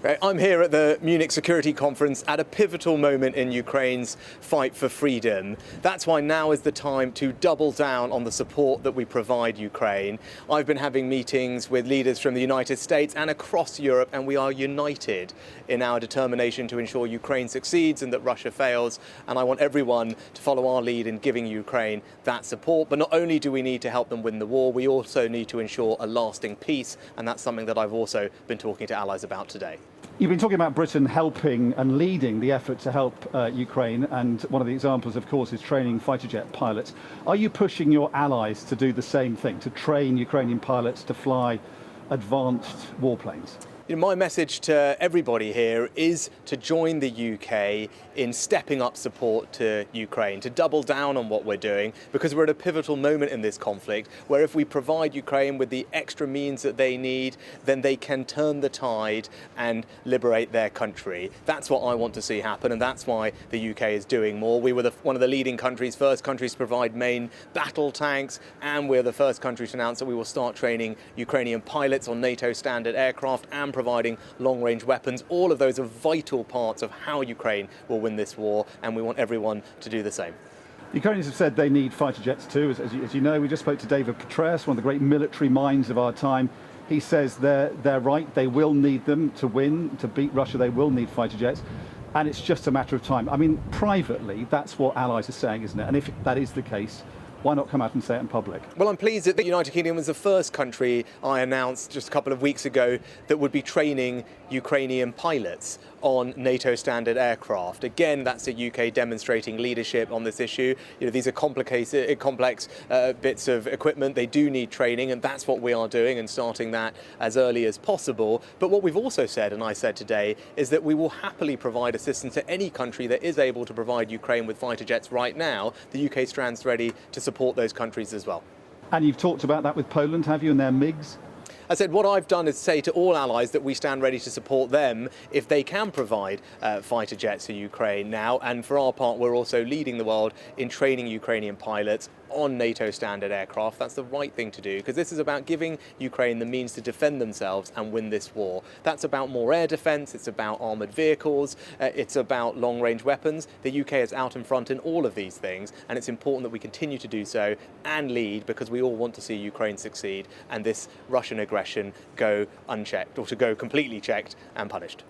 Right, I'm here at the Munich Security Conference at a pivotal moment in Ukraine's fight for freedom. That's why now is the time to double down on the support that we provide Ukraine. I've been having meetings with leaders from the United States and across Europe, and we are united in our determination to ensure Ukraine succeeds and that Russia fails. And I want everyone to follow our lead in giving Ukraine that support. But not only do we need to help them win the war, we also need to ensure a lasting peace. And that's something that I've also been talking to allies about today. You've been talking about Britain helping and leading the effort to help Ukraine, and one of the examples, of course, is training fighter jet pilots. Are you pushing your allies to do the same thing, to train Ukrainian pilots to fly advanced warplanes? My message to everybody here is to join the UK in stepping up support to Ukraine, to double down on what we're doing, because we're at a pivotal moment in this conflict where if we provide Ukraine with the extra means that they need, then they can turn the tide and liberate their country. That's what I want to see happen, and that's why the UK is doing more. We were one of the leading countries, first countries to provide main battle tanks, and we're the first country to announce that we will start training Ukrainian pilots on NATO standard aircraft and providing long-range weapons. All of those are vital parts of how Ukraine will win this war, and we want everyone to do the same. The Ukrainians have said they need fighter jets too. As you know, we just spoke to David Petraeus, one of the great military minds of our time. He says they're right, they will need them to win, to beat Russia, they will need fighter jets, and it's just a matter of time. I mean, privately, that's what allies are saying, isn't it? And if that is the case, why not come out and say it in public? Well, I'm pleased that the United Kingdom was the first country I announced just a couple of weeks ago that would be training Ukrainian pilots on NATO standard aircraft. Again, that's the UK demonstrating leadership on this issue. These are complex bits of equipment. They do need training, and that's what we are doing and starting that as early as possible. But what we've also said, and I said today, is that we will happily provide assistance to any country that is able to provide Ukraine with fighter jets right now. The UK stands ready to support those countries as well. And you've talked about that with Poland, have you, and their MiGs? I said what I've done is say to all allies that we stand ready to support them if they can provide fighter jets to Ukraine now. And for our part, we're also leading the world in training Ukrainian pilots on NATO standard aircraft. That's the right thing to do, because this is about giving Ukraine the means to defend themselves and win this war. That's about more air defence, it's about armoured vehicles, it's about long-range weapons. The UK is out in front in all of these things, and it's important that we continue to do so and lead, because we all want to see Ukraine succeed and this Russian aggression go unchecked, or to go completely checked and punished.